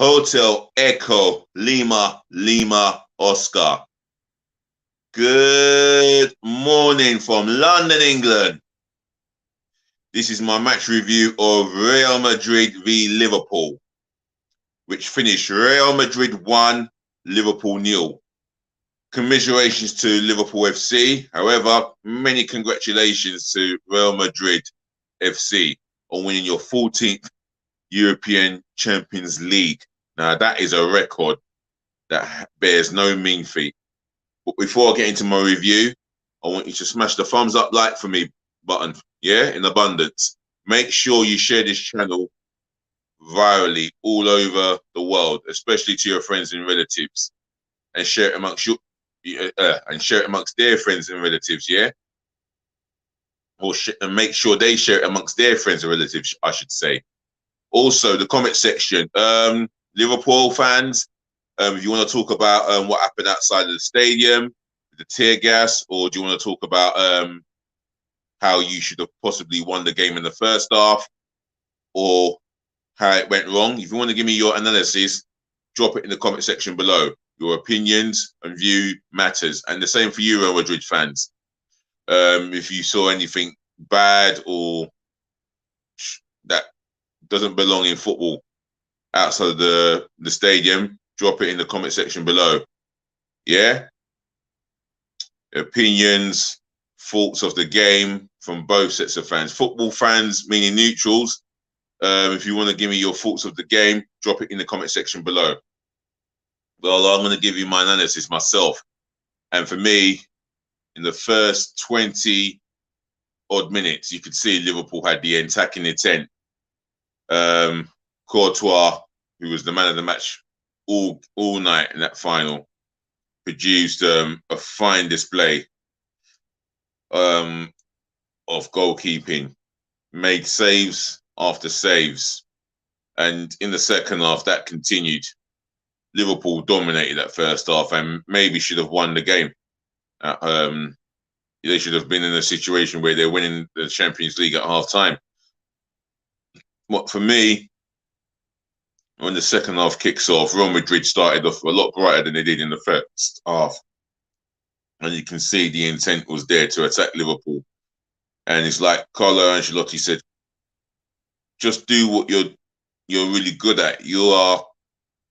Hotel Echo Lima Lima Oscar. Good morning from London, England. This is my match review of Real Madrid v Liverpool, which finished Real Madrid 1, Liverpool 0. Commiserations to Liverpool FC. However, many congratulations to Real Madrid FC on winning your 14th European Champions League. Now, that is a record that bears no mean feat. But before I get into my review, I want you to smash the thumbs up like for me button, yeah, in abundance. Make sure you share this channel virally all over the world, especially to your friends and relatives, and share it amongst their friends and relatives, yeah. And make sure they share it amongst their friends and relatives, I should say. Also, the comment section, Liverpool fans, if you want to talk about what happened outside of the stadium, the tear gas, or do you want to talk about how you should have possibly won the game in the first half, or how it went wrong? If you want to give me your analysis, drop it in the comment section below. Your opinions and view matters, and the same for you, Real Madrid fans. If you saw anything bad or that doesn't belong in football outside of the stadium, drop it in the comment section below. Yeah? Opinions, thoughts of the game from both sets of fans. Football fans, meaning neutrals. If you want to give me your thoughts of the game, drop it in the comment section below. Well, I'm going to give you my analysis myself. And for me, in the first 20 odd minutes, you could see Liverpool had the attacking intent. Courtois, who was the man of the match all night in that final, produced a fine display of goalkeeping, made saves after saves, and in the second half that continued. Liverpool dominated that first half and maybe should have won the game. They should have been in a situation where they're winning the Champions League at half time. What for me, when the second half kicks off, Real Madrid started off a lot brighter than they did in the first half. And you can see the intent was there to attack Liverpool. And it's like Carlo Ancelotti said, just do what you're really good at. You are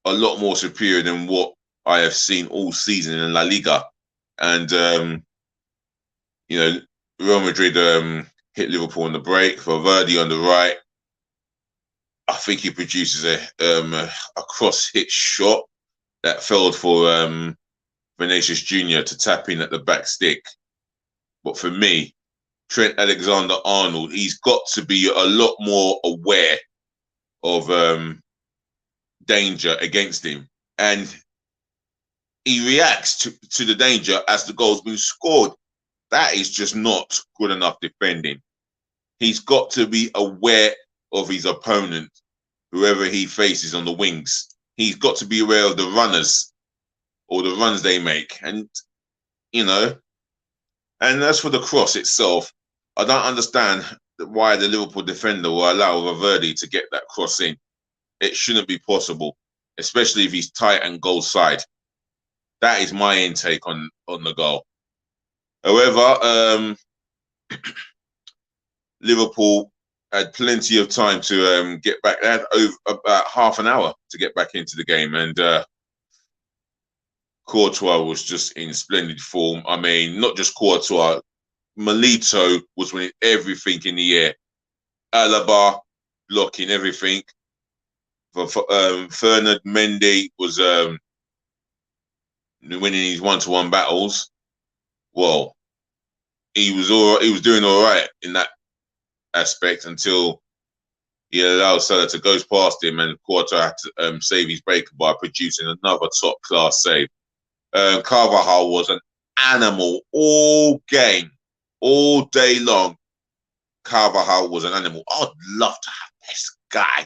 a lot more superior than what I have seen all season in La Liga. And, Real Madrid hit Liverpool on the break, for Verdi on the right. I think he produces a cross-hit shot that failed for Vinicius Jr. to tap in at the back stick. But for me, Trent Alexander-Arnold, he's got to be a lot more aware of danger against him. And he reacts to the danger as the goal's been scored. That is just not good enough defending. He's got to be aware of his opponent, whoever he faces on the wings. He's got to be aware of the runners or the runs they make. And, and as for the cross itself, I don't understand why the Liverpool defender will allow Verdi to get that cross in. It shouldn't be possible, especially if he's tight and goal side. That is my intake on the goal. However, Liverpool had plenty of time to get back. They had over about half an hour to get back into the game, and Courtois was just in splendid form. I mean, not just Courtois, Milito was winning everything in the air. Alaba blocking everything. Fernand Mendy was winning his one-to-one battles. Well, he was doing all right in that aspect until he allowed Salah to go past him, and Courtois had to save his break by producing another top-class save. Carvajal was an animal all game, all day long. Carvajal was an animal. I'd love to have this guy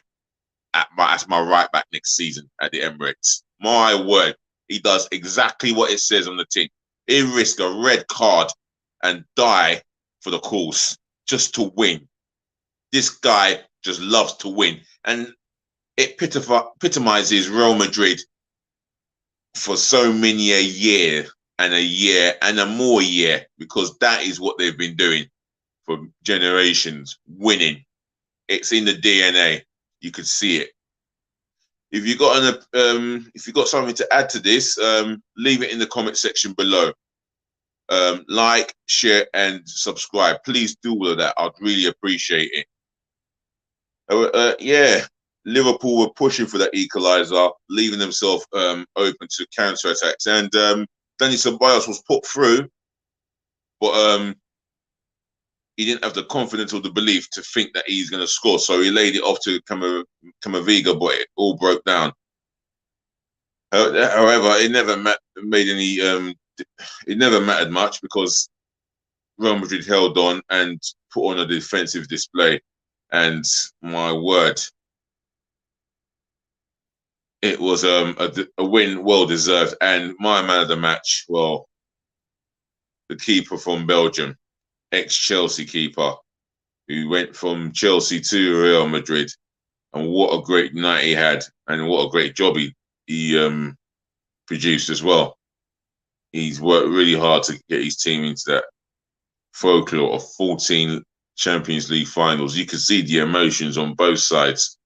as my right back next season at the Emirates. My word, he does exactly what it says on the tin. He risk a red card and die for the cause just to win. This guy just loves to win. And it epitomizes Real Madrid for so many a year and a more year, because that is what they've been doing for generations, winning. It's in the DNA. You could see it. If you got something to add to this, leave it in the comment section below. Like, share, and subscribe. Please do all of that. I'd really appreciate it. Yeah, Liverpool were pushing for that equaliser, leaving themselves open to counter attacks, and Danny Ceballos was put through, but he didn't have the confidence or the belief to think that he's going to score, so he laid it off to Camavinga, but it all broke down. However, it never made any. It never mattered much, because Real Madrid held on and put on a defensive display, and my word, it was a win well deserved. And my man of the match, well, the keeper from Belgium, ex-Chelsea keeper, who went from Chelsea to Real Madrid, and what a great night he had, and what a great job he produced as well. He's worked really hard to get his team into that folklore of 14 Champions League finals. You can see the emotions on both sides.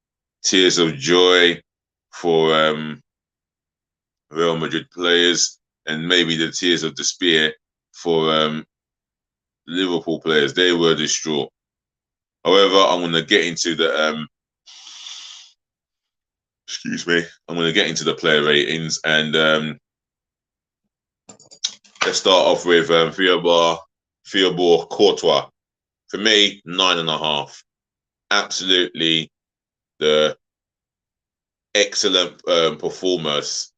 Tears of joy for Real Madrid players, and maybe the tears of despair for Liverpool players. They were distraught. However, I'm going to get into the excuse me. I'm going to get into the player ratings, and let's start off with Thibaut Courtois. For me, 9.5. Absolutely the excellent performance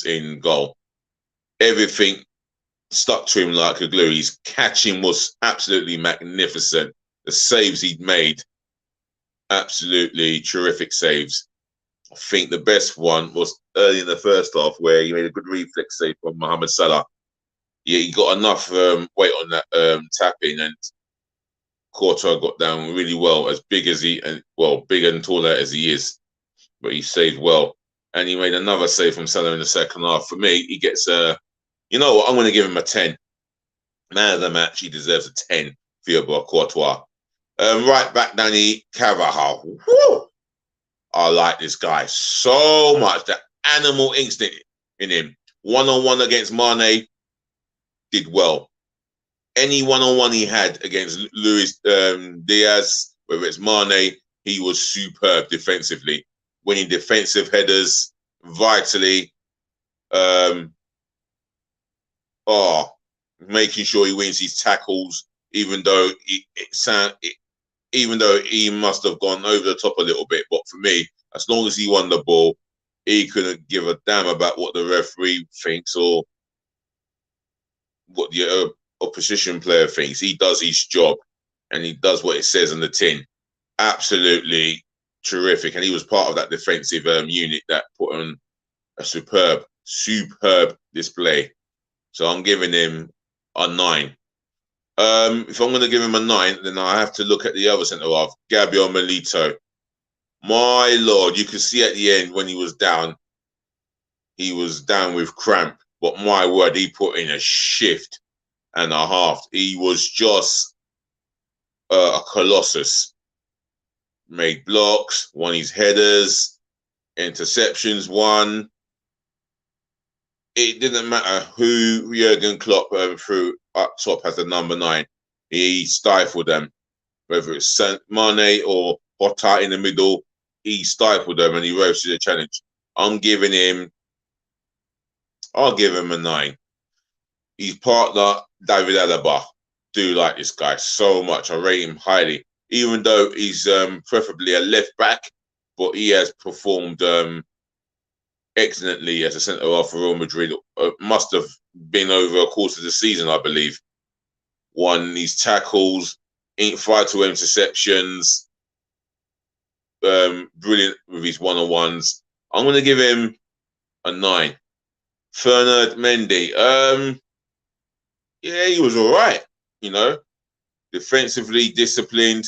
in goal. Everything stuck to him like a glue. His catching was absolutely magnificent. The saves he'd made, absolutely terrific saves. I think the best one was early in the first half, where he made a good reflex save from Mohamed Salah. Yeah, he got enough weight on that tap in, and Courtois got down really well, as big as big and taller as he is, but he saved well. And he made another save from Salah in the second half. For me, he gets you know what, I'm going to give him a 10. Man of the match, he deserves a 10. Thibaut Courtois. Right back, Danny Carvajal. Woo! I like this guy so much. The animal instinct in him. One-on-one against Mane, did well. Any one-on-one he had against Luis Diaz, whether it's Mane, he was superb defensively, winning defensive headers vitally. Making sure he wins his tackles, even though he must have gone over the top a little bit. But for me, as long as he won the ball, he couldn't give a damn about what the referee thinks or what the opposition player thinks. He does his job, and he does what it says on the tin. Absolutely terrific. And he was part of that defensive unit that put on a superb display. So I'm giving him a 9. If I'm going to give him a 9, then I have to look at the other centre-half, Gabriel Milito. My Lord, you could see at the end when he was down with cramp. But my word, he put in a shift and a half. He was just a colossus. Made blocks, won his headers, interceptions won. It didn't matter who Jurgen Klopp threw up top as the number 9. He stifled them. Whether it's Mane or Jota in the middle, he stifled them and he rose to the challenge. I'll give him a 9. His partner, David Alaba, do like this guy so much. I rate him highly, even though he's preferably a left back, but he has performed excellently as a centre-half for Real Madrid. Must have been over a course of the season, I believe. Won his tackles, 5 to interceptions. Brilliant with his one-on-ones. I'm going to give him a 9. Fernand Mendy. Yeah, he was all right. You know, defensively disciplined.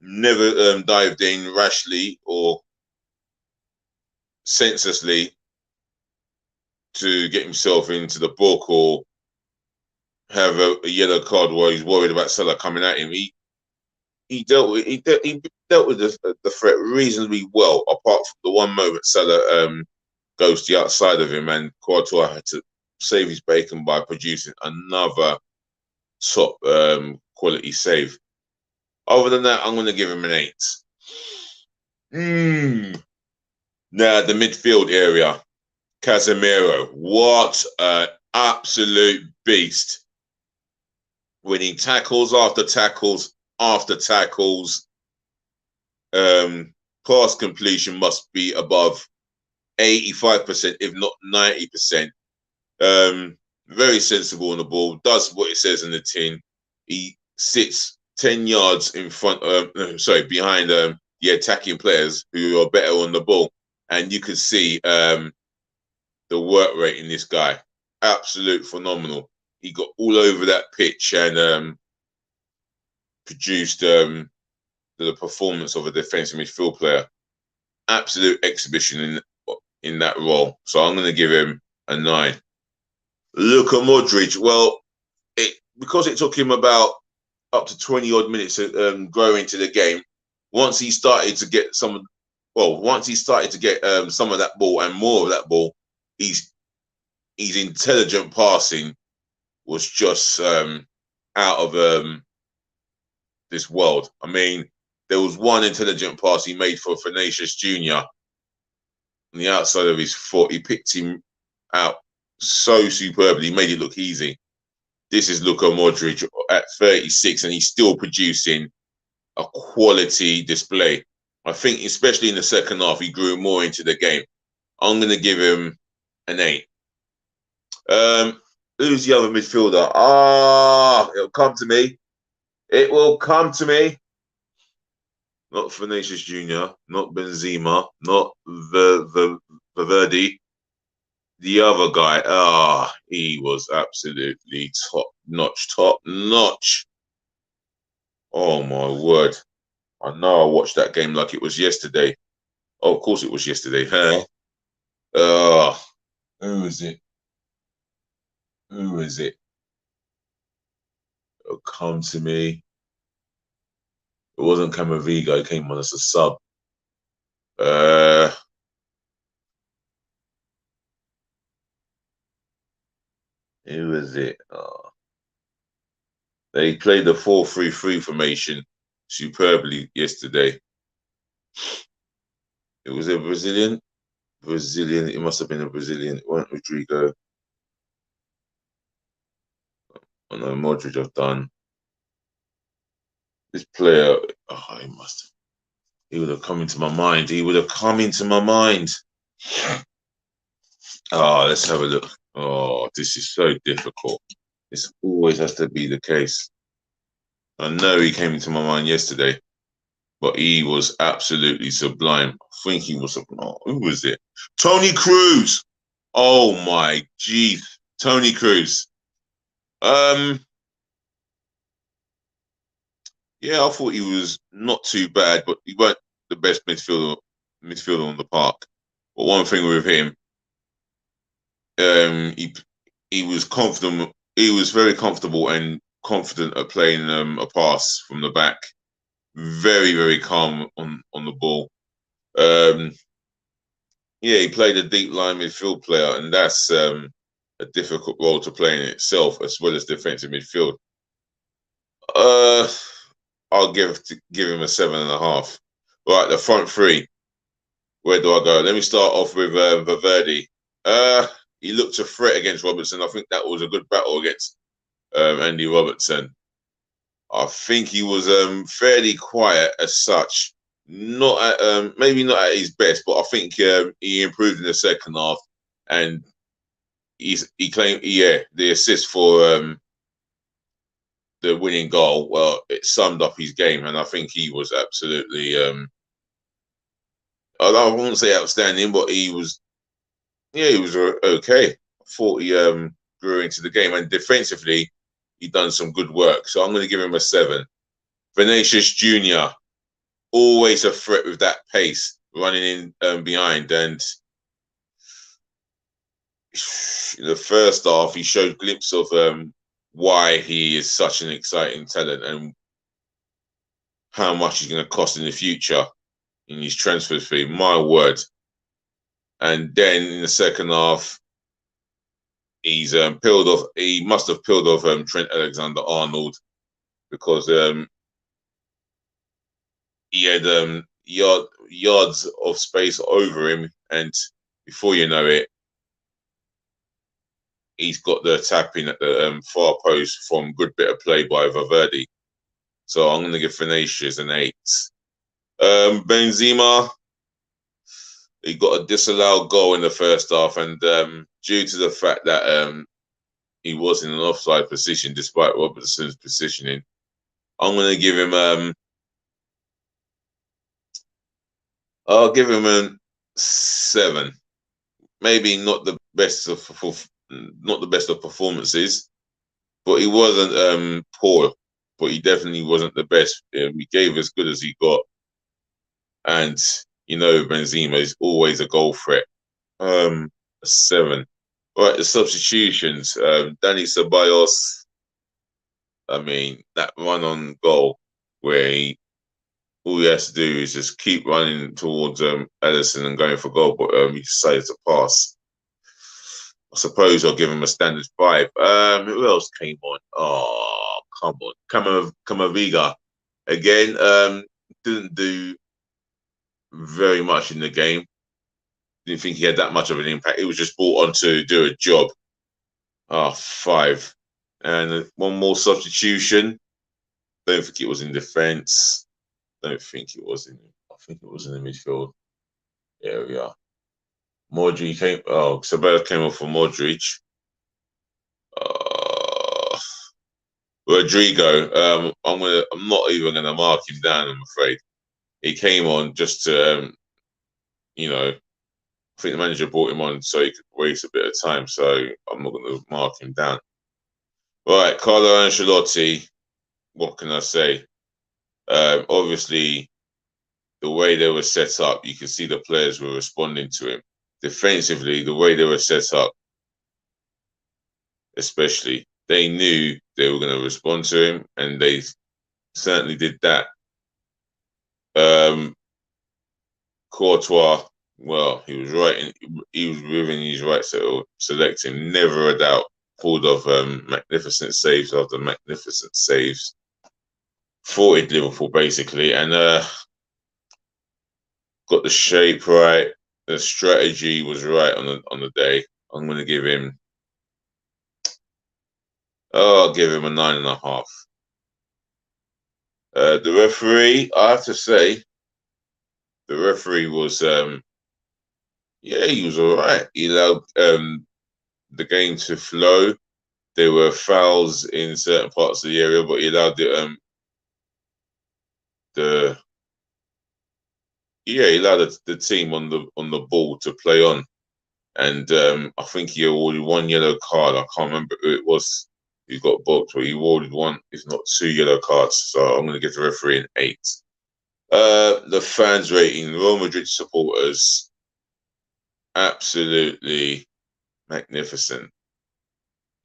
never dived in rashly or senselessly to get himself into the book or have a yellow card while he's worried about Salah coming at him. He dealt with the threat reasonably well, apart from the one moment Salah goes to the outside of him, and Courtois had to save his bacon by producing another top quality save. Other than that, I'm going to give him an 8. Now, the midfield area. Casemiro, what an absolute beast. Winning tackles after tackles after tackles. Pass completion must be above 85%, if not 90%. Very sensible on the ball, does what it says in the tin. He sits 10 yards in front, behind the attacking players who are better on the ball. And you can see the work rate in this guy. Absolute phenomenal. He got all over that pitch and produced the performance of a defensive midfield player. Absolute exhibition in that role. So I'm going to give him a 9. Luka Modric, well, because it took him about up to 20 odd minutes to grow into the game. Once he started to get some of that ball and more of that ball, his intelligent passing was just out of this world. I mean, there was one intelligent pass he made for Vinicius Jr. on the outside of his foot. He picked him out so superbly, made it look easy. This is Luka Modric at 36, and he's still producing a quality display. I think, especially in the second half, he grew more into the game. I'm going to give him an 8. Who's the other midfielder? It'll come to me. It will come to me. Not Vinicius Jr., not Benzema, not Valverde. The other guy, he was absolutely top notch. Oh my word. I know I watched that game like it was yesterday. Oh, of course it was yesterday. Huh? Who is it? Who is it? It'll come to me. It wasn't Camavinga. It came on as a sub. Who is it? They played the 4-3-3 formation superbly yesterday. It was a Brazilian. It must have been a Brazilian. It wasn't Rodrigo. I know Modric have done. This player, he would have come into my mind. Let's have a look. Oh, this is so difficult. This always has to be the case. I know he came into my mind yesterday, but he was absolutely sublime. I think he was sublime. Who was it? Tony Cruz. Oh my geez, Tony Cruz. Yeah, I thought he was not too bad, but he weren't the best midfielder on the park. But one thing with him, he was confident. He was very comfortable and confident at playing a pass from the back. Very, very calm on the ball. Yeah, he played a deep line midfield player, and that's a difficult role to play in itself, as well as defensive midfield. I'll give him a 7.5. Right, the front three. Where do I go? Let me start off with Valverde. He looked a threat against Robertson. I think that was a good battle against Andy Robertson. I think he was fairly quiet as such. Not at, maybe not at his best, but I think he improved in the second half, and he claimed the assist for the winning goal. Well, it summed up his game, and I think he was absolutely I wouldn't say outstanding, but he was okay. I thought he grew into the game, and defensively he done some good work. So I'm going to give him a 7. Vinicius Jr. always a threat with that pace, running in behind. And in the first half, he showed glimpse of why he is such an exciting talent and how much he's going to cost in the future in his transfer fee. My word. And then in the second half, he's peeled off. He must have peeled off Trent Alexander-Arnold because he had yards of space over him, and before you know it, he's got the tap in at the far post from good bit of play by Valverde. So I'm going to give Vinicius an 8. Benzema, he got a disallowed goal in the first half, and due to the fact that he was in an offside position despite Robertson's positioning, I'm going to give him I'll give him a 7. Maybe not the best of performances, but he wasn't poor. But he definitely wasn't the best. He gave as good as he got, and you know Benzema is always a goal threat. A 7. Right, the substitutions. Danny Ceballos. I mean, that run on goal where all he has to do is just keep running towards Ellison and going for goal, but he decided to pass. I suppose I'll give him a standard 5. Who else came on? Oh, come on. Camavinga. Again, didn't do very much in the game. Didn't think he had that much of an impact. He was just brought on to do a job. 5. And one more substitution. Don't think it was in defence. I think it was in the midfield area. Modric came. Oh, Ceballos came off for Modric. Rodrigo. I'm not even gonna mark him down. I'm afraid he came on just to, I think the manager brought him on so he could waste a bit of time. So I'm not gonna mark him down. Right, Carlo Ancelotti. What can I say? Obviously, the way they were set up, you can see the players were responding to him. Defensively, the way they were set up, especially, they knew they were going to respond to him, and they certainly did that. Courtois, well, he was right. He was within his right to select him. Never a doubt. Pulled off magnificent saves after magnificent saves. Thwarted Liverpool basically, and got the shape right. The strategy was right on the day. I'm going to give him. I'll give him a 9.5. The referee, I have to say, the referee was, he was all right. He allowed the game to flow. There were fouls in certain parts of the area, but he allowed the team on the ball to play on. And I think he awarded 1 yellow card. I can't remember who it was who got booked, but he awarded 1, if not 2 yellow cards. So I'm going to give the referee an 8. The fans rating, Real Madrid supporters, absolutely magnificent.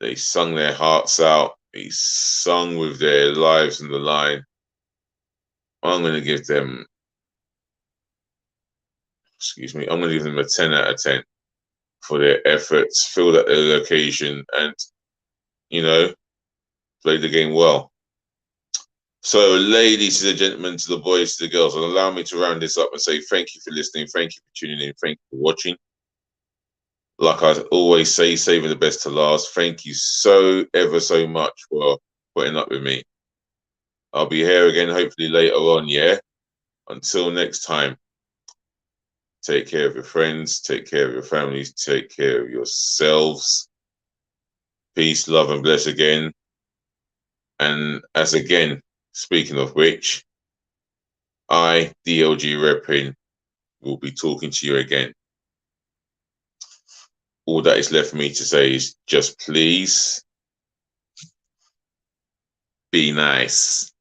They sung their hearts out. They sung with their lives on the line. I'm going to give them, I'm going to give them a 10 out of 10 for their efforts, filled at their location, and, played the game well. So, ladies and gentlemen, to the boys, to the girls, and allow me to round this up and say thank you for listening, thank you for tuning in, thank you for watching. Like I always say, saving the best to last. Thank you so ever so much for putting up with me. I'll be here again hopefully later on, yeah? Until next time, take care of your friends, take care of your families, take care of yourselves. Peace, love, and bless again. And as again, speaking of which, I, DLG Reppin, will be talking to you again. All that is left for me to say is just please be nice.